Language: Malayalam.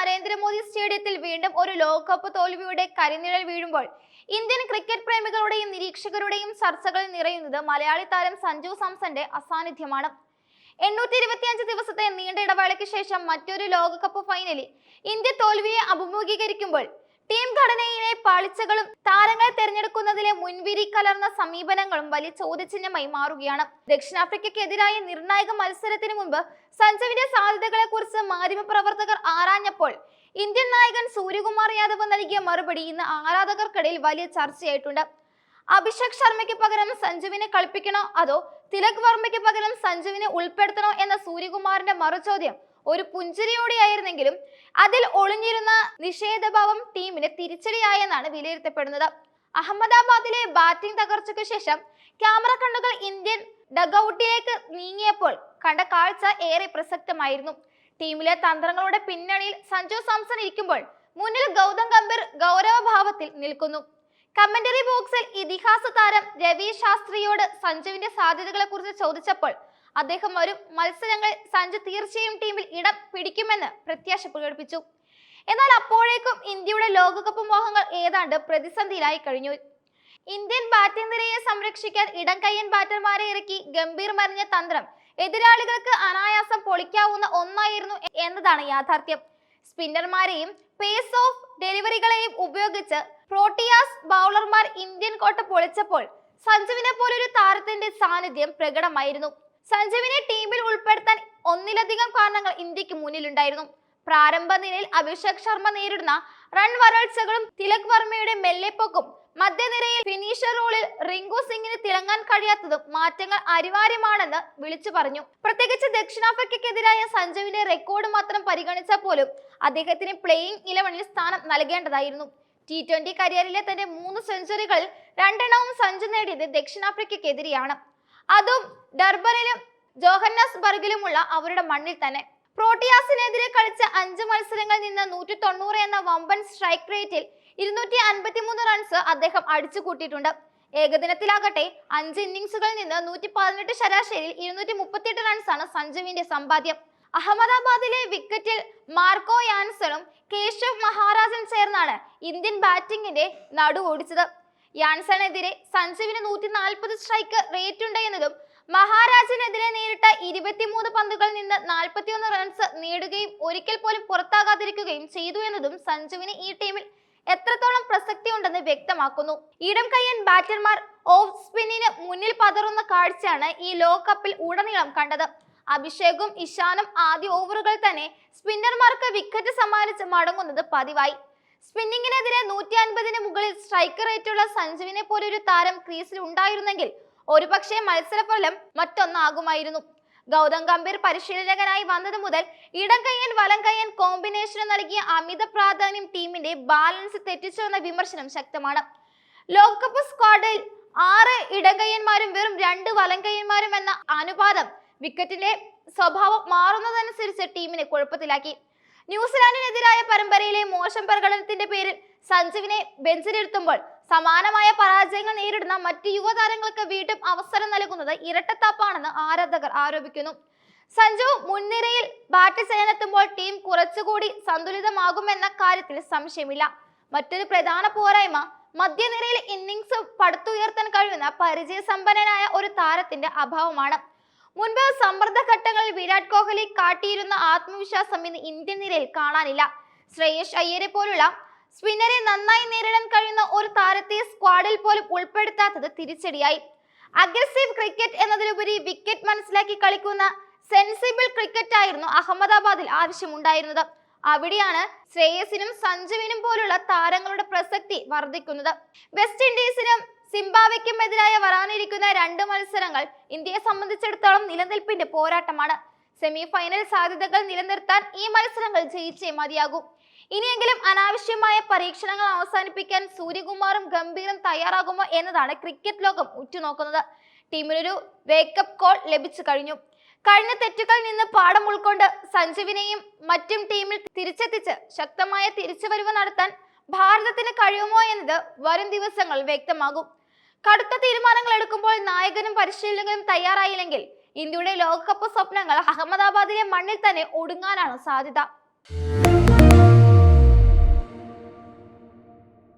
നരേന്ദ്രമോദി സ്റ്റേഡിയത്തിൽ വീണ്ടും ഒരു ലോകകപ്പ് തോൽവിയുടെ കരിനിഴൽ വീഴുമ്പോൾ ഇന്ത്യൻ ക്രിക്കറ്റ് പ്രേമികളുടെയും നിരീക്ഷകരുടെയും ചർച്ചകളിൽ നിറയുന്നത് മലയാളി താരം സഞ്ജു സാംസന്റെ അസാന്നിധ്യമാണ്. 825 ദിവസത്തെ നീണ്ട ഇടവേളയ്ക്ക് ശേഷം മറ്റൊരു ലോകകപ്പ് ഫൈനലിൽ ഇന്ത്യ തോൽവിയെ അഭിമുഖീകരിക്കുമ്പോൾ ടീം ഘടനയിലെ പാളിച്ചകളും താരങ്ങളെ തെരഞ്ഞെടുക്കുന്നതിലെ മുൻവിരി കലർന്ന സമീപനങ്ങളും വലിയ ചോദ്യചിഹ്നമായി മാറുകയാണ്. ദക്ഷിണാഫ്രിക്കയ്ക്കെതിരായ നിർണായക മത്സരത്തിന് മുൻപ് സഞ്ജുവിന്റെ സാധ്യതകളെ കുറിച്ച് മാധ്യമപ്രവർത്തകർ ആരാഞ്ഞപ്പോൾ ഇന്ത്യൻ നായകൻ സൂര്യകുമാർ യാദവ് നൽകിയ മറുപടി ഇന്ന് ആരാധകർക്കിടയിൽ വലിയ ചർച്ചയായിട്ടുണ്ട്. അഭിഷേക് ശർമ്മയ്ക്ക് പകരം സഞ്ജുവിനെ കളിപ്പിക്കണോ അതോ തിലക് വർമ്മയ്ക്ക് പകരം സഞ്ജുവിനെ ഉൾപ്പെടുത്തണോ എന്ന സൂര്യകുമാറിന്റെ മറുചോദ്യം ഒരു പുഞ്ചിരിയോടെയായിരുന്നെങ്കിലും അതിൽ ഒളിഞ്ഞിരുന്ന നിഷേധഭാവം ടീമിന് തിരിച്ചടിയായെന്നാണ് വിലയിരുത്തപ്പെടുന്നത്. അഹമ്മദാബാദിലെ ബാറ്റിംഗ് തകർച്ചയ്ക്കു ശേഷം ക്യാമറ കണ്ണുകൾ ഇന്ത്യൻ ഡഗൌട്ടിലേക്ക് നീങ്ങിയപ്പോൾ കണ്ട കാഴ്ച ഏറെ പ്രസക്തമായിരുന്നു. ടീമിലെ തന്ത്രങ്ങളുടെ പിന്നണിയിൽ സഞ്ജു സാംസൺ ഇരിക്കുമ്പോൾ മുന്നിൽ ഗൗതം ഗംഭീർ ഗൗരവഭാവത്തിൽ നിൽക്കുന്നു. കമന്ററി ബോക്സിൽ ഇതിഹാസ താരം രവി ശാസ്ത്രിയോട് സഞ്ജുവിന്റെ സാധ്യതകളെ കുറിച്ച് ചോദിച്ചപ്പോൾ അദ്ദേഹം വരും മത്സരങ്ങളിൽ സഞ്ജു തീർച്ചയായും ടീമിൽ ഇടം പിടിക്കുമെന്ന് പ്രത്യാശ പ്രകടിപ്പിച്ചു. എന്നാൽ അപ്പോഴേക്കും ഇന്ത്യയുടെ ലോകകപ്പ് മോഹങ്ങൾ ഏതാണ്ട് പ്രതിസന്ധിയിലായി കഴിഞ്ഞു. ഇന്ത്യൻ ബാറ്റിംഗ് നിരയെ സംരക്ഷിക്കാൻ ഇടം കയ്യൻ ബാറ്റർമാരെ ഇറക്കി ഗംഭീർ മറിഞ്ഞ തന്ത്രം എതിരാളികൾക്ക് അനായാസം പൊളിക്കാവുന്ന ഒന്നായിരുന്നു എന്നതാണ് യാഥാർത്ഥ്യം. സ്പിന്നർമാരെയും പേസ് ഓഫ് ഡെലിവറികളെയും ഉപയോഗിച്ച് പ്രോട്ടിയാസ് ബൗളർമാർ ഇന്ത്യൻ കോട്ട പൊളിച്ചപ്പോൾ സഞ്ജുവിനെ പോലൊരു താരത്തിന്റെ സാന്നിധ്യം പ്രകടമായിരുന്നു. സഞ്ജുവിനെ ടീമിൽ ഉൾപ്പെടുത്താൻ ഒന്നിലധികം കാരണങ്ങൾ ഇന്ത്യക്ക് മുന്നിലുണ്ടായിരുന്നു. പ്രാരംഭ നിരയിൽ അഭിഷേക് ശർമ്മ നേരിടുന്ന റൺ വരൾച്ചകളും തിലക് വർമ്മയുടെ മെല്ലെപ്പൊക്കും മധ്യനിരയിൽ ഫിനിഷർ റോളിൽ റിങ്കു സിംഗിന് തിളങ്ങാൻ കഴിയാത്തതും മാറ്റങ്ങൾ അനിവാര്യമാണെന്ന് വിളിച്ചു പറഞ്ഞു. പ്രത്യേകിച്ച് ദക്ഷിണാഫ്രിക്കയ്ക്കെതിരായ സഞ്ജുവിന്റെ റെക്കോർഡ് മാത്രം പരിഗണിച്ചാൽ പോലും അദ്ദേഹത്തിന് പ്ലേയിങ് 11-ൽ സ്ഥാനം നൽകേണ്ടതായിരുന്നു. T20 കരിയറിലെ തന്റെ 3 സെഞ്ചുറികളിൽ 2 സഞ്ജു നേടിയത് ദക്ഷിണാഫ്രിക്കയ്ക്കെതിരെയാണ്. അതും ഡർബനിലും ജോഹന്നസ്ബർഗിലുമുള്ള അവരുടെ മണ്ണിൽ തന്നെ. പ്രോട്ടിയാസിനെതിരെ കളിച്ച 5 മത്സരങ്ങളിൽ നിന്ന് 190 എന്ന വമ്പൻ സ്ട്രൈക്ക് റേറ്റിൽ 253 റൺസ് അദ്ദേഹം അടിച്ചുകൂട്ടിയിട്ടുണ്ട്. ഏകദിനത്തിലാകട്ടെ 5 ഇന്നിംഗ്സുകളിൽ നിന്ന് 118 ശരാശരിയിൽ 238 റൺസാണ് സഞ്ജുവിന്റെ സമ്പാദ്യം. അഹമ്മദാബാദിലെ വിക്കറ്റിൽ മാർക്കോ യാൻസണും കേശവ് മഹാരാജൻ ചേർന്നാണ് ഇന്ത്യൻ ബാറ്റിംഗിന്റെ നടു ഓടിച്ചത്. യാൻസണെതിരെ സഞ്ജുവിന് 140 സ്ട്രൈക്ക് റേറ്റ് ഉണ്ട് എന്നതും മഹാരാജിനെതിരെ നേരിട്ട 23 പന്തുകളിൽ നിന്ന് 41 റൺസ് നേടുകയും ഒരിക്കൽ പോലും പുറത്താകാതിരിക്കുകയും ചെയ്തു എന്നതും സഞ്ജുവിന് ഈ ടീമിൽ എത്രത്തോളം പ്രസക്തി ഉണ്ടെന്ന് വ്യക്തമാക്കുന്നു. ഇടം കയ്യൻ ബാറ്റർമാർ ഓഫ് സ്പിന്നിന് മുന്നിൽ പതറുന്ന കാഴ്ചയാണ് ഈ ലോകകപ്പിൽ ഉടനീളം കണ്ടത്. അഭിഷേകും ഇഷാനും ആദ്യ ഓവറുകൾ തന്നെ സ്പിന്നർമാർക്ക് വിക്കറ്റ് സമ്മാനിച്ച് മടങ്ങുന്നത് പതിവായി. സ്പിന്നിങ്ങിനെതിരെ 150-ന് മുകളിൽ സ്ട്രൈക്ക് റേറ്റുള്ള സഞ്ജുവിനെ പോലൊരു താരം ക്രീസിൽ ഉണ്ടായിരുന്നെങ്കിൽ ഒരുപക്ഷെ മത്സരഫലം മറ്റൊന്നാകുമായിരുന്നു. ഗൗതം ഗംഭീർ പരിശീലകനായി വന്നത് മുതൽ ഇടം കയ്യൻ വലം കയ്യൻ കോമ്പിനേഷന് നൽകിയ അമിത പ്രാധാന്യം ടീമിന്റെ ബാലൻസ് തെറ്റിച്ചുവെന്ന വിമർശനം ശക്തമാണ്. ലോകകപ്പ് സ്ക്വാഡിൽ 6 ഇടംകയ്യന്മാരും വെറും 2 വലം കയ്യന്മാരും എന്ന അനുപാതം വിക്കറ്റിന്റെ സ്വഭാവം മാറുന്നതനുസരിച്ച് ടീമിനെ കുഴപ്പത്തിലാക്കി. ന്യൂസിലാൻഡിനെതിരായ പരമ്പരയിലെ മോശം പ്രകടനത്തിന്റെ പേരിൽ സഞ്ജുവിനെ ബെഞ്ചിലിരുത്തുമ്പോൾ സമാനമായ പരാജയങ്ങൾ നേരിടുന്ന മറ്റ് യുവതാരങ്ങൾക്ക് വീണ്ടും അവസരം നൽകുന്നത് ഇരട്ടത്താപ്പാണെന്ന് ആരാധകർ ആരോപിക്കുന്നു. സഞ്ജു മുൻനിരയിൽ ബാറ്റ് ചെയ്യാനെത്തുമ്പോൾ ടീം കുറച്ചുകൂടി സന്തുലിതമാകുമെന്ന കാര്യത്തിൽ സംശയമില്ല. മറ്റൊരു പ്രധാന പോരായ്മ മധ്യനിരയിൽ ഇന്നിംഗ്സ് പടുത്തുയർത്താൻ കഴിയുന്ന പരിചയസമ്പന്നനായ ഒരു താരത്തിന്റെ അഭാവമാണ്. മുൻപ് സമ്മർദ്ദ ഘട്ടങ്ങളിൽ വിരാട് കോഹ്ലി കാട്ടിയിരുന്ന ആത്മവിശ്വാസം ഇന്ന് ഇന്ത്യൻ നിരയിൽ കാണാനില്ല. ശ്രേയസ് അയ്യരെ പോലുള്ള സ്പിന്നറെ നന്നായി നേരിടാൻ കഴിയുന്ന ഒരു താരത്തെ സ്ക്വാഡിൽ പോലും ഉൾപ്പെടുത്താത്തത് തിരിച്ചടിയായി. അഗ്രസീവ് ക്രിക്കറ്റ് എന്നതിലുപരി വിക്കറ്റ് മനസ്സിലാക്കി കളിക്കുന്ന സെൻസിബിൾ ക്രിക്കറ്റ് ആയിരുന്നു അഹമ്മദാബാദിൽ ആവശ്യമുണ്ടായിരുന്നത്. അവിടെയാണ് ശ്രേയസിനും സഞ്ജുവിനും പോലുള്ള താരങ്ങളുടെ പ്രസക്തി വർദ്ധിക്കുന്നത്. വെസ്റ്റ് ഇൻഡീസിനും സിംബാബ്വെക്കും എതിരായ വരാനിരിക്കുന്ന 2 മത്സരങ്ങൾ ഇന്ത്യയെ സംബന്ധിച്ചിടത്തോളം നിലനിൽപ്പിന്റെ പോരാട്ടമാണ്. സെമി ഫൈനൽ സാധ്യതകൾ നിലനിർത്താൻ ഈ മത്സരങ്ങൾ ജയിച്ചേ മതിയാകൂ. ഇനിയെങ്കിലും അനാവശ്യമായ പരീക്ഷണങ്ങൾ അവസാനിപ്പിക്കാൻ സൂര്യകുമാറും ഗംഭീറും തയ്യാറാകുമോ എന്നതാണ് ക്രിക്കറ്റ് ലോകം ഉറ്റുനോക്കുന്നത്. ടീമിനൊരു വേക്കപ്പ് കോൾ ലഭിച്ചു കഴിഞ്ഞു. കഴിഞ്ഞ തെറ്റുകളിൽ നിന്ന് പാഠം ഉൾക്കൊണ്ട് സഞ്ജുവിനെയും മറ്റും ടീമിൽ തിരിച്ചെത്തിച്ച് ശക്തമായ തിരിച്ചുവരവ് നടത്താൻ ഭാരതത്തിന് കഴിയുമോ എന്നത് വരും ദിവസങ്ങൾ വ്യക്തമാകും. കടുത്ത തീരുമാനങ്ങൾ എടുക്കുമ്പോൾ നായകനും പരിശീലകനും തയ്യാറായില്ലെങ്കിൽ ഇന്ത്യയുടെ ലോകകപ്പ് സ്വപ്നങ്ങൾ അഹമ്മദാബാദിലെ മണ്ണിൽ തന്നെ ഒടുങ്ങാനാണ് സാധ്യത.